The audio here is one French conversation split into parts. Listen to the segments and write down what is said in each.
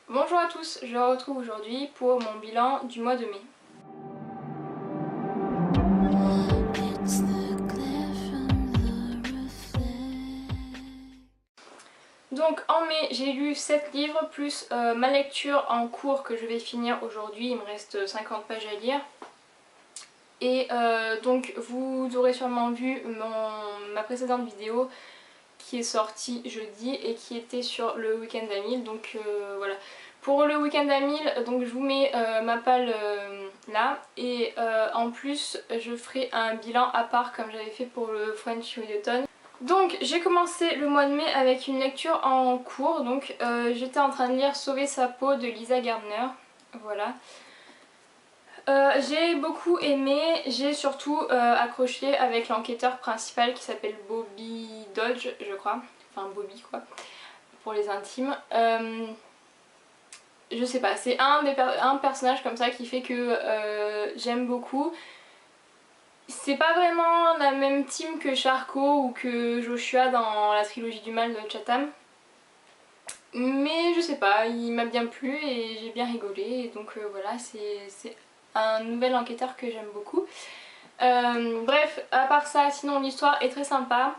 Bonjour à tous, je vous retrouve aujourd'hui pour mon bilan du mois de mai. Donc en mai j'ai lu 7 livres plus ma lecture en cours que je vais finir aujourd'hui, il me reste 50 pages à lire. Et donc vous aurez sûrement vu ma précédente vidéo qui est sortie jeudi et qui était sur le week-end à 1000, donc voilà. Pour le week-end à 1000, donc je vous mets ma palle là, et en plus je ferai un bilan à part comme j'avais fait pour le French Readathon. Donc j'ai commencé le mois de mai avec une lecture en cours, donc j'étais en train de lire Sauver sa peau de Lisa Gardner, voilà. J'ai beaucoup aimé, j'ai surtout accroché avec l'enquêteur principal qui s'appelle Bobby Dodge, je crois, enfin Bobby quoi, pour les intimes. Je sais pas, c'est un personnage comme ça qui fait que j'aime beaucoup. C'est pas vraiment la même team que Charcot ou que Joshua dans la trilogie du mal de Chatham. Mais je sais pas, il m'a bien plu et j'ai bien rigolé. Et donc voilà, c'est un nouvel enquêteur que j'aime beaucoup. Bref, à part ça, sinon l'histoire est très sympa.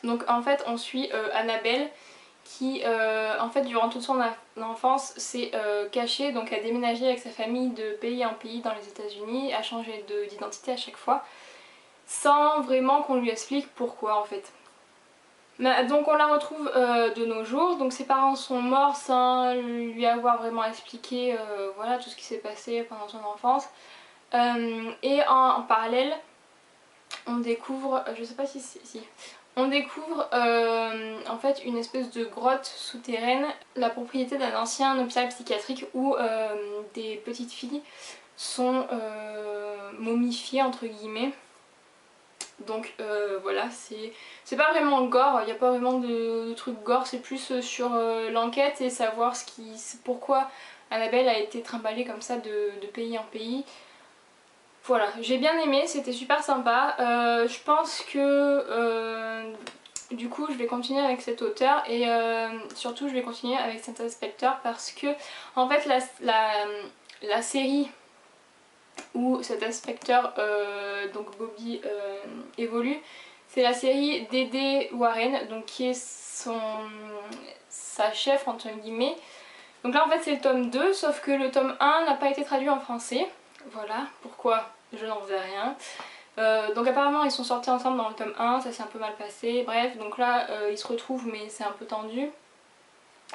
Donc en fait on suit Annabelle qui en fait durant toute son enfance s'est cachée, donc a déménagé avec sa famille de pays en pays dans les États-Unis, a changé d'identité à chaque fois, sans vraiment qu'on lui explique pourquoi en fait. Donc on la retrouve de nos jours, donc ses parents sont morts sans lui avoir vraiment expliqué voilà, tout ce qui s'est passé pendant son enfance. Et en parallèle, on découvre, je sais pas si, on découvre en fait une espèce de grotte souterraine, la propriété d'un ancien hôpital psychiatrique où des petites filles sont momifiées entre guillemets. Donc voilà, c'est pas vraiment gore, il n'y a pas vraiment de truc gore, c'est plus sur l'enquête et savoir pourquoi Annabelle a été trimballée comme ça de pays en pays. Voilà, j'ai bien aimé, c'était super sympa. Je pense que du coup je vais continuer avec cet auteur et surtout je vais continuer avec cet inspecteur parce que en fait la série où cet inspecteur, donc Bobby, évolue, c'est la série d'Edé Warren, donc qui est sa chef entre guillemets. Donc là en fait c'est le tome 2, sauf que le tome 1 n'a pas été traduit en français. Voilà, pourquoi je n'en sais rien. Donc apparemment ils sont sortis ensemble dans le tome 1, ça s'est un peu mal passé, bref, donc là ils se retrouvent mais c'est un peu tendu.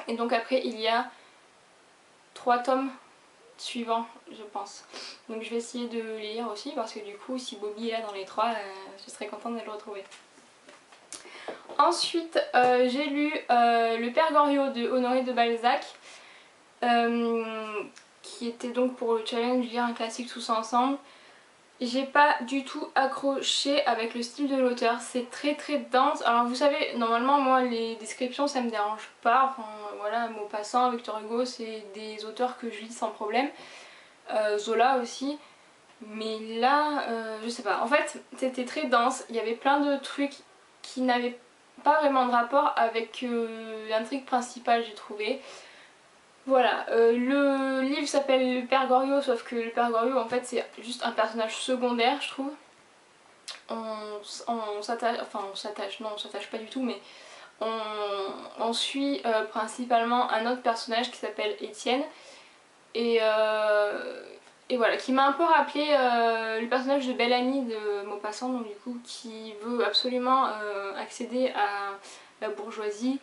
Et donc après il y a 3 tomes suivants je pense. Donc je vais essayer de les lire aussi parce que du coup si Bobby est là dans les 3, je serais contente de le retrouver. Ensuite j'ai lu Le Père Goriot de Honoré de Balzac. Qui était donc pour le challenge lire un classique tous ensemble. J'ai pas du tout accroché avec le style de l'auteur, c'est très dense. Alors vous savez, normalement moi les descriptions ça me dérange pas, enfin voilà, Maupassant, Victor Hugo c'est des auteurs que je lis sans problème, Zola aussi, mais là je sais pas, en fait c'était très dense, il y avait plein de trucs qui n'avaient pas vraiment de rapport avec l'intrigue principale j'ai trouvé. Voilà, le livre s'appelle Le Père Goriot, sauf que le Père Goriot en fait c'est juste un personnage secondaire je trouve. On s'attache, enfin on s'attache, non on s'attache pas du tout, mais on suit principalement un autre personnage qui s'appelle Étienne et, et voilà, qui m'a un peu rappelé le personnage de Belle-Amie de Maupassant, donc du coup qui veut absolument accéder à la bourgeoisie.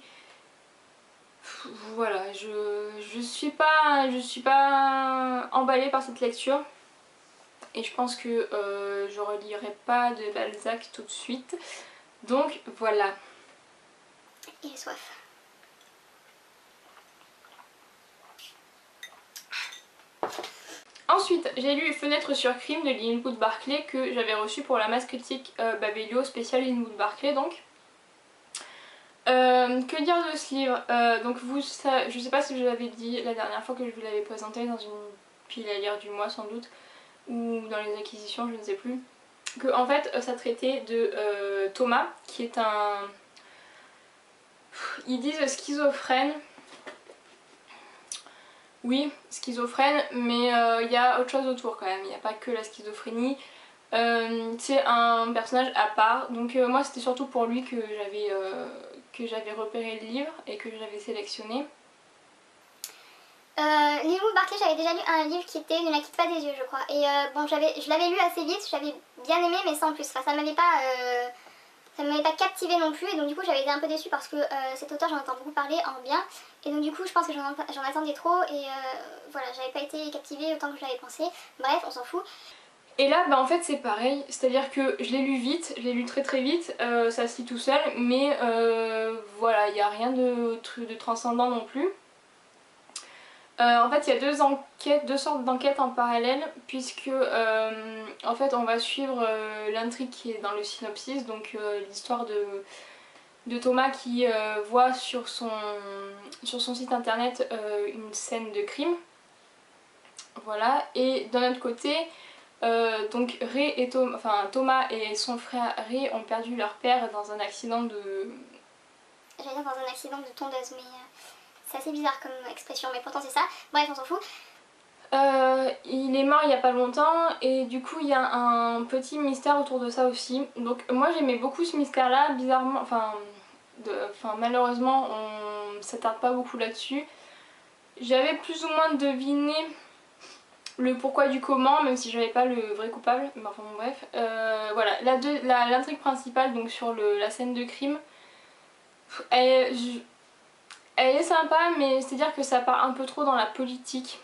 Voilà, je suis pas emballée par cette lecture et je pense que je relirai pas de Balzac tout de suite. Donc voilà. Il est soif. Ensuite, j'ai lu Fenêtre sur crime de Linwood Barclay que j'avais reçu pour la masse critique Babelio spécial Linwood Barclay donc. Que dire de ce livre donc je sais pas si je l'avais dit la dernière fois que je vous l'avais présenté dans une pile à lire du mois sans doute, ou dans les acquisitions, je ne sais plus, que en fait ça traitait de Thomas qui est un... Ils disent schizophrène, oui, schizophrène, mais il y a autre chose autour quand même, il n'y a pas que la schizophrénie. C'est un personnage à part, donc moi c'était surtout pour lui que j'avais repéré le livre et que j'avais sélectionné. Lilou Barclay, j'avais déjà lu un livre qui était Ne la quitte pas des yeux, je crois. Et bon, je l'avais lu assez vite, j'avais bien aimé, mais sans plus. Enfin, ça m'avait pas captivé non plus, et donc du coup j'avais été un peu déçue parce que cet auteur, j'en entends beaucoup parler en bien, et donc du coup je pense que j'en attendais trop, et voilà, j'avais pas été captivée autant que je l'avais pensé. Bref, on s'en fout. Et là, bah en fait c'est pareil, c'est-à-dire que je l'ai lu vite, je l'ai lu très très vite, ça se lit tout seul, mais voilà, il n'y a rien de transcendant non plus. En fait, il y a deux sortes d'enquêtes en parallèle, puisque en fait, on va suivre l'intrigue qui est dans le synopsis, donc l'histoire de Thomas qui voit sur son site internet une scène de crime. Voilà, et d'un autre côté, donc Thomas et son frère Ray ont perdu leur père dans un accident de... J'allais dire dans un accident de tondeuse, mais c'est assez bizarre comme expression, mais pourtant c'est ça. Bref, on s'en fout. Il est mort il y a pas longtemps et du coup il y a un petit mystère autour de ça aussi. Donc moi j'aimais beaucoup ce mystère là, bizarrement, malheureusement on s'attarde pas beaucoup là-dessus. J'avais plus ou moins deviné le pourquoi du comment, même si j'avais pas le vrai coupable, mais enfin bon bref. Voilà, l'intrigue principale donc sur la scène de crime, elle, elle est sympa mais c'est-à-dire que ça part un peu trop dans la politique.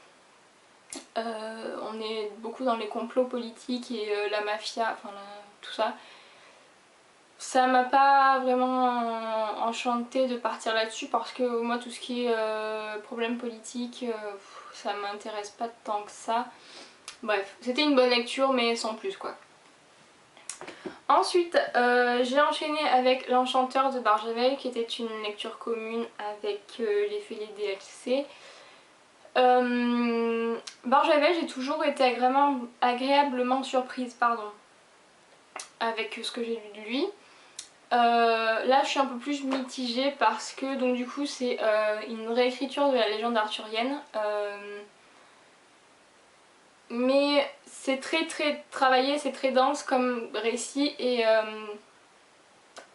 On est beaucoup dans les complots politiques et la mafia, tout ça. Ça m'a pas vraiment enchantée de partir là-dessus parce que moi tout ce qui est problème politique, ça m'intéresse pas tant que ça. Bref, c'était une bonne lecture mais sans plus quoi. Ensuite, j'ai enchaîné avec L'Enchanteur de Barjavel qui était une lecture commune avec les Fêlés DLC. Barjavel, j'ai toujours été agréablement surprise avec ce que j'ai lu de lui. Là je suis un peu plus mitigée parce que donc du coup c'est une réécriture de la légende arthurienne. Mais c'est très très travaillé, c'est très dense comme récit et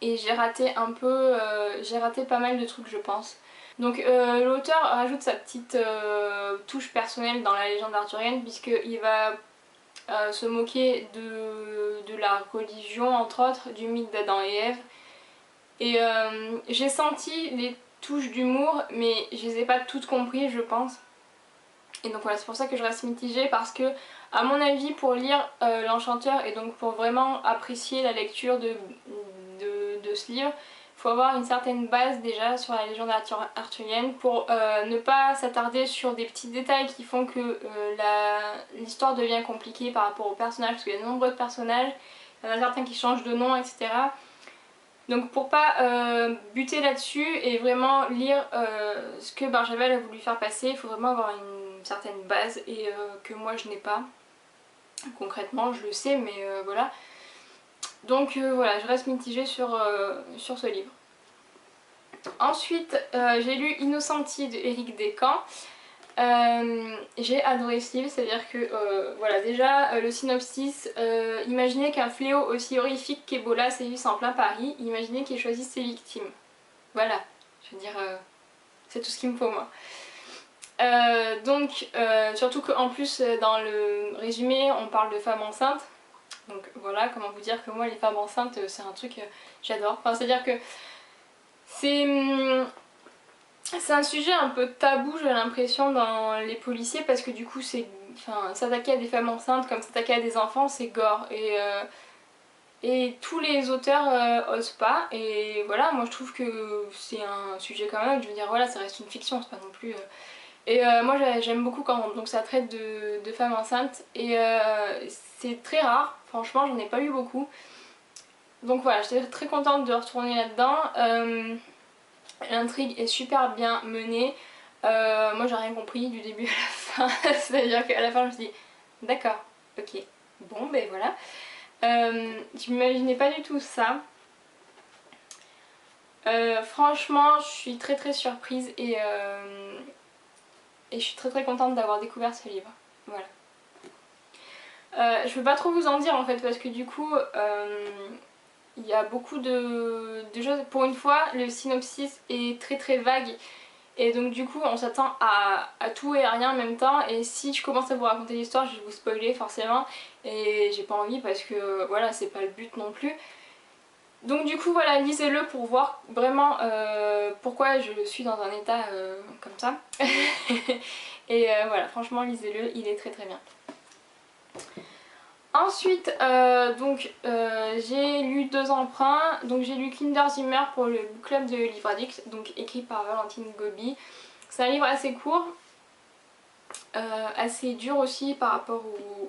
j'ai raté j'ai raté pas mal de trucs je pense. Donc l'auteur rajoute sa petite touche personnelle dans la légende arthurienne puisqu'il va se moquer de la religion entre autres, du mythe d'Adam et Ève. Et j'ai senti les touches d'humour mais je les ai pas toutes comprises je pense. Et donc voilà, c'est pour ça que je reste mitigée parce que à mon avis pour lire L'Enchanteur et donc pour vraiment apprécier la lecture de ce livre, il faut avoir une certaine base déjà sur la légende arthurienne pour ne pas s'attarder sur des petits détails qui font que l'histoire devient compliquée par rapport aux personnages parce qu'il y a de nombreux personnages, il y en a certains qui changent de nom, etc. Donc pour pas buter là-dessus et vraiment lire ce que Barjavel a voulu faire passer, il faut vraiment avoir une certaine base et que moi je n'ai pas. Concrètement je le sais mais voilà. Donc voilà, je reste mitigée sur ce livre. Ensuite j'ai lu Innocenti de Éric Descamps. J'ai adoré ce livre, c'est-à-dire que voilà déjà le synopsis, imaginez qu'un fléau aussi horrifique qu'Ebola sévisse en plein Paris, imaginez qu'il choisisse ses victimes. Voilà, je veux dire, c'est tout ce qu'il me faut moi. Donc surtout qu'en plus dans le résumé on parle de femmes enceintes. Donc voilà, comment vous dire que moi les femmes enceintes c'est un truc j'adore. Enfin c'est à dire que c'est un sujet un peu tabou j'ai l'impression dans les policiers parce que du coup c'est s'attaquer à des femmes enceintes comme s'attaquer à des enfants c'est gore et tous les auteurs osent pas et voilà moi je trouve que c'est un sujet quand même, je veux dire voilà ça reste une fiction c'est pas non plus et moi j'aime beaucoup quand donc ça traite de femmes enceintes et c'est très rare, franchement j'en ai pas eu beaucoup. Donc voilà, j'étais très contente de retourner là-dedans. L'intrigue est super bien menée. Moi j'ai rien compris du début à la fin, c'est-à-dire qu'à la fin je me suis dit d'accord, ok, bon ben voilà. Je m'imaginais pas du tout ça. Franchement je suis très très surprise et et je suis très très contente d'avoir découvert ce livre. Voilà. Je peux pas trop vous en dire en fait parce que du coup il y a beaucoup de choses. Pour une fois le synopsis est très très vague et donc du coup on s'attend à tout et à rien en même temps, et si je commence à vous raconter l'histoire je vais vous spoiler forcément et j'ai pas envie parce que voilà, c'est pas le but non plus. Donc du coup voilà, lisez-le pour voir vraiment pourquoi je suis dans un état comme ça. Et voilà, franchement lisez-le, il est très très bien. Ensuite, j'ai lu 2 emprunts. Donc j'ai lu Kinder Zimmer pour le book club de Livre Addict, donc écrit par Valentine Gobi. C'est un livre assez court, assez dur aussi par rapport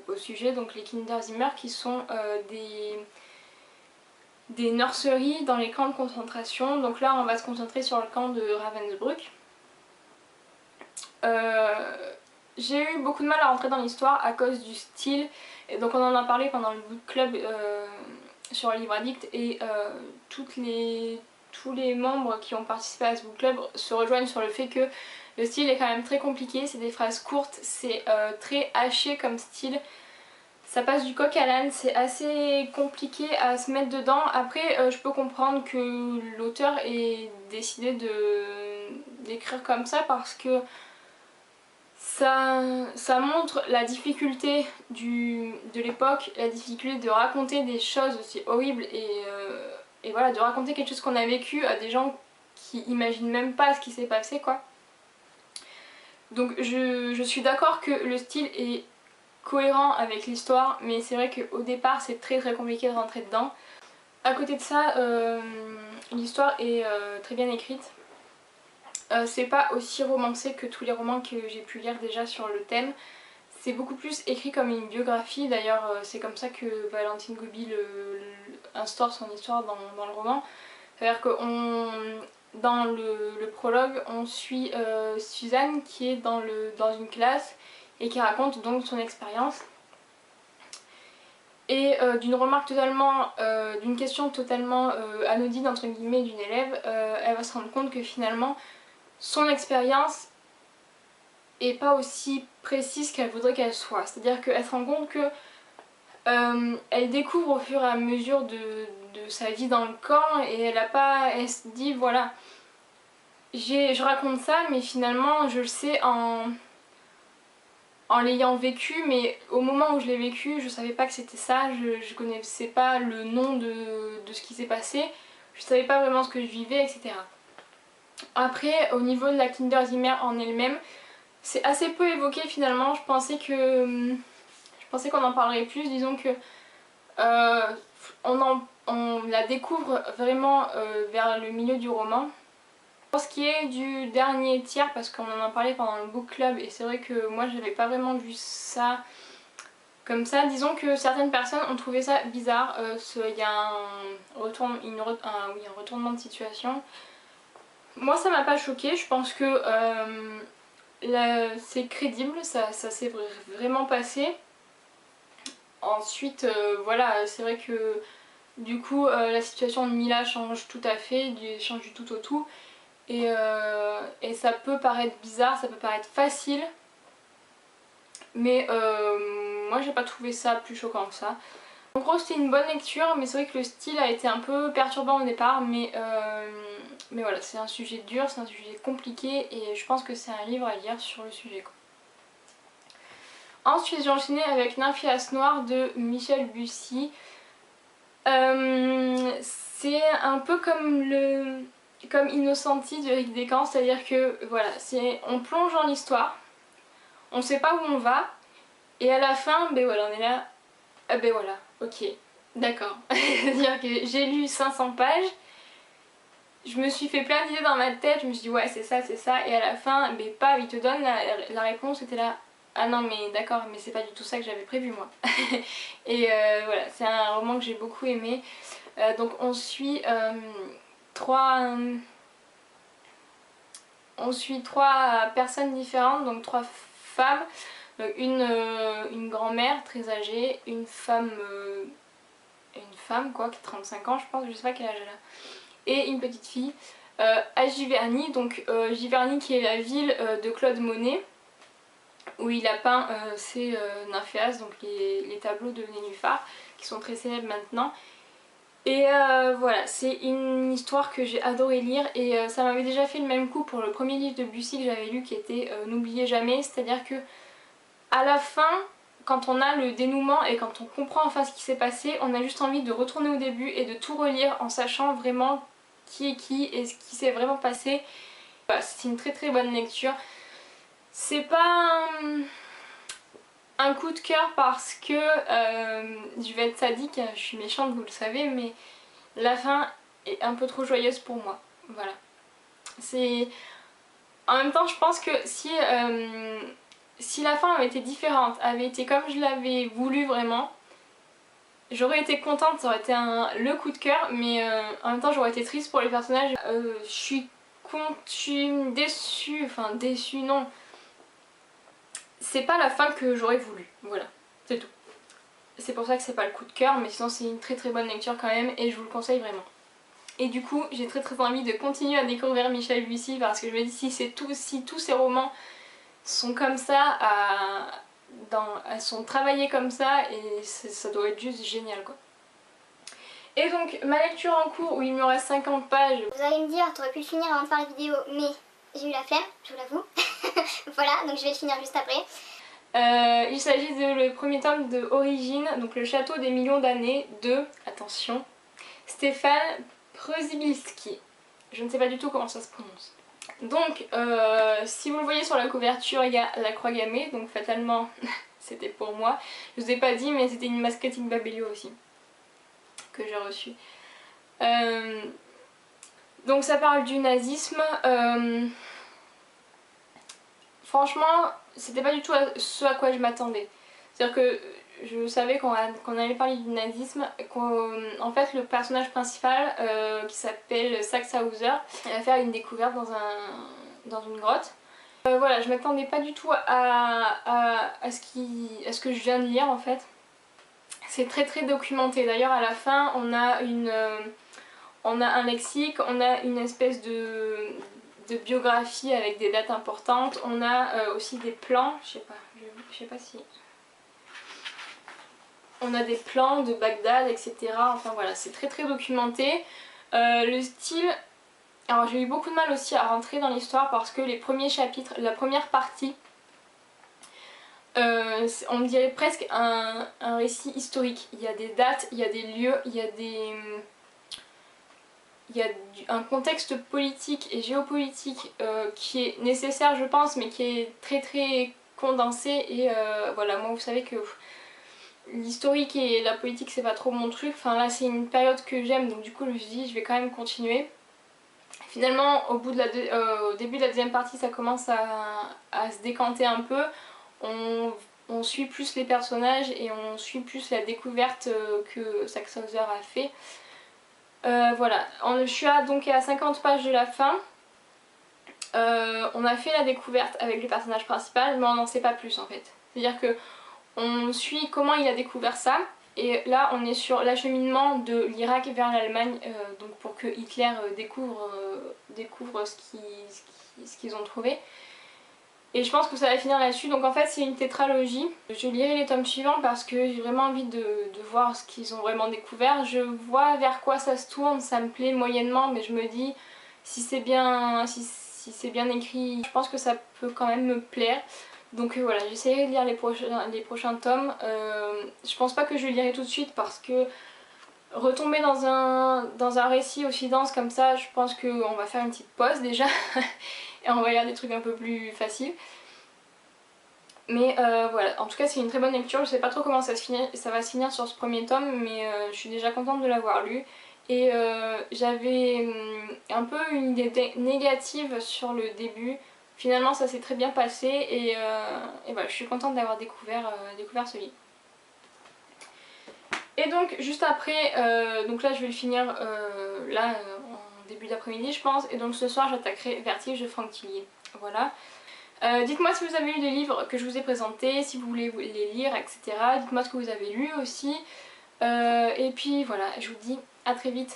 au sujet. Donc les Kinder Zimmer qui sont des nurseries dans les camps de concentration. Donc là on va se concentrer sur le camp de Ravensbrück. J'ai eu beaucoup de mal à rentrer dans l'histoire à cause du style, et donc on en a parlé pendant le book club sur Livre Addict, et tous les membres qui ont participé à ce book club se rejoignent sur le fait que le style est quand même très compliqué, c'est des phrases courtes, c'est très haché comme style, ça passe du coq à l'âne, c'est assez compliqué à se mettre dedans. Après je peux comprendre que l'auteur ait décidé d'écrire comme ça parce que ça montre la difficulté de l'époque, la difficulté de raconter des choses aussi horribles et voilà, de raconter quelque chose qu'on a vécu à des gens qui imaginent même pas ce qui s'est passé quoi. Donc je suis d'accord que le style est cohérent avec l'histoire, mais c'est vrai qu'au départ c'est très très compliqué de rentrer dedans. À côté de ça, l'histoire est très bien écrite. C'est pas aussi romancé que tous les romans que j'ai pu lire déjà sur le thème. C'est beaucoup plus écrit comme une biographie, d'ailleurs c'est comme ça que Valentine Gobi instaure son histoire dans le roman. C'est-à-dire que dans le prologue on suit Suzanne qui est dans une classe et qui raconte donc son expérience. Et d'une question totalement anodine entre guillemets d'une élève, elle va se rendre compte que finalement son expérience est pas aussi précise qu'elle voudrait qu'elle soit. C'est-à-dire qu'elle se rend compte que elle découvre au fur et à mesure de sa vie dans le camp, et elle se dit voilà, je raconte ça mais finalement je le sais en l'ayant vécu, mais au moment où je l'ai vécu je savais pas que c'était ça, je connaissais pas le nom de ce qui s'est passé, je savais pas vraiment ce que je vivais, etc. Après au niveau de la Kinder Zimmer en elle-même, c'est assez peu évoqué finalement, je pensais qu'on en parlerait plus, disons que on la découvre vraiment vers le milieu du roman. Pour ce qui est du dernier tiers, parce qu'on en a parlé pendant le book club et c'est vrai que moi j'avais pas vraiment vu ça comme ça, disons que certaines personnes ont trouvé ça bizarre, il y a un retournement de situation. Moi ça m'a pas choqué, je pense que c'est crédible, ça s'est vraiment passé. Ensuite voilà, c'est vrai que du coup la situation de Mila change tout à fait, change du tout au tout. Et ça peut paraître bizarre, ça peut paraître facile, mais moi j'ai pas trouvé ça plus choquant que ça. En gros c'était une bonne lecture, mais c'est vrai que le style a été un peu perturbant au départ, mais voilà, c'est un sujet dur, c'est un sujet compliqué et je pense que c'est un livre à lire sur le sujet quoi. Ensuite j'ai enchaîné avec Nymphéas Noir de Michel Bussy. C'est un peu comme Innocenti de Rick Descamps, c'est-à-dire que voilà, on plonge dans l'histoire, on sait pas où on va, et à la fin, ben voilà, on est là, ah ben voilà, ok, d'accord. C'est-à-dire que j'ai lu 500 pages, je me suis fait plein d'idées dans ma tête, je me suis dit ouais c'est ça, et à la fin, ben pas, il te donne la réponse, c'était là, ah non mais d'accord, mais c'est pas du tout ça que j'avais prévu moi. Et voilà, c'est un roman que j'ai beaucoup aimé. Donc on suit trois personnes différentes, donc 3 femmes, donc une grand-mère très âgée, une femme quoi, qui a 35 ans je pense, je sais pas quel âge elle a, et une petite fille, à Giverny, donc Giverny qui est la ville de Claude Monet. où il a peint ses nymphéas, donc les tableaux de Nénuphar, qui sont très célèbres maintenant. Et voilà, c'est une histoire que j'ai adoré lire et ça m'avait déjà fait le même coup pour le premier livre de Bussy que j'avais lu qui était N'oubliez jamais, c'est-à-dire que à la fin, quand on a le dénouement et quand on comprend enfin ce qui s'est passé, on a juste envie de retourner au début et de tout relire en sachant vraiment qui est qui et ce qui s'est vraiment passé. Voilà, c'est une très très bonne lecture. C'est pas un coup de cœur parce que je vais être sadique, je suis méchante vous le savez, mais la fin est un peu trop joyeuse pour moi. Voilà. C'est... En même temps je pense que si la fin avait été différente, avait été comme je l'avais voulu vraiment, j'aurais été contente, ça aurait été le coup de cœur, mais en même temps j'aurais été triste pour les personnages. Je suis déçue, enfin déçue non. C'est pas la fin que j'aurais voulu, voilà, c'est tout. C'est pour ça que c'est pas le coup de cœur, mais sinon c'est une très très bonne lecture quand même et je vous le conseille vraiment. Et du coup j'ai très très envie de continuer à découvrir Michel Bussy parce que je me dis si tous ces romans sont comme ça, elles sont travaillées comme ça et ça doit être juste génial quoi. Et donc ma lecture en cours où il me reste 50 pages. Vous allez me dire, t'aurais pu le finir avant de faire la vidéo, mais j'ai eu la flemme, je vous l'avoue. Voilà, donc je vais le finir juste après. Il s'agit de le premier tome de Origine, donc le château des millions d'années de, attention, Stéphane Przybylski. Je ne sais pas du tout comment ça se prononce. Donc, si vous le voyez sur la couverture, il y a la croix gammée, donc fatalement c'était pour moi. Je vous ai pas dit, mais c'était une mascotte Babelio aussi, que j'ai reçue. Donc ça parle du nazisme. Franchement, c'était pas du tout ce à quoi je m'attendais. C'est-à-dire que je savais qu'on allait parler du nazisme, qu'en fait le personnage principal qui s'appelle Saxhauser, il va faire une découverte dans une grotte. Voilà, je m'attendais pas du tout à ce que je viens de lire en fait. C'est très très documenté. D'ailleurs à la fin on a un lexique, on a une espèce de biographie avec des dates importantes. On a aussi des plans, je sais pas si... On a des plans de Bagdad, etc. Enfin voilà, c'est très très documenté. Le style... Alors j'ai eu beaucoup de mal aussi à rentrer dans l'histoire parce que les premiers chapitres, la première partie, on dirait presque un récit historique. Il y a des dates, il y a des lieux, il y a un contexte politique et géopolitique qui est nécessaire je pense mais qui est très très condensé et voilà, moi vous savez que l'historique et la politique c'est pas trop mon truc, enfin là c'est une période que j'aime donc du coup je me suis dit je vais quand même continuer. Finalement au début de la deuxième partie ça commence à se décanter un peu, on suit plus les personnages et on suit plus la découverte que Saxhauser a fait. Voilà, je suis donc à 50 pages de la fin. On a fait la découverte avec le personnage principal, mais on n'en sait pas plus en fait. C'est-à-dire que on suit comment il a découvert ça, et là on est sur l'acheminement de l'Irak vers l'Allemagne, donc pour que Hitler découvre ce qu'ils ont trouvé. Et je pense que ça va finir là-dessus, donc en fait c'est une tétralogie. Je lirai les tomes suivants parce que j'ai vraiment envie de voir ce qu'ils ont vraiment découvert. Je vois vers quoi ça se tourne, ça me plaît moyennement, mais je me dis si c'est bien, si c'est bien écrit, je pense que ça peut quand même me plaire. Donc voilà, j'essaierai de lire les prochains tomes. Je pense pas que je lirai tout de suite parce que retomber dans un récit aussi dense comme ça, je pense qu'on va faire une petite pause déjà. Et on va lire des trucs un peu plus faciles. Mais voilà, en tout cas c'est une très bonne lecture, je sais pas trop comment ça va se finir sur ce premier tome, mais je suis déjà contente de l'avoir lu. Et j'avais un peu une idée négative sur le début, finalement ça s'est très bien passé et voilà, je suis contente d'avoir découvert ce livre. Et donc juste après, donc là je vais le finir en début d'après-midi je pense, et donc ce soir j'attaquerai Vertige de Franck Tillier. Voilà. Dites-moi si vous avez lu des livres que je vous ai présentés, si vous voulez les lire, etc. Dites-moi ce que vous avez lu aussi. Et puis voilà, je vous dis à très vite.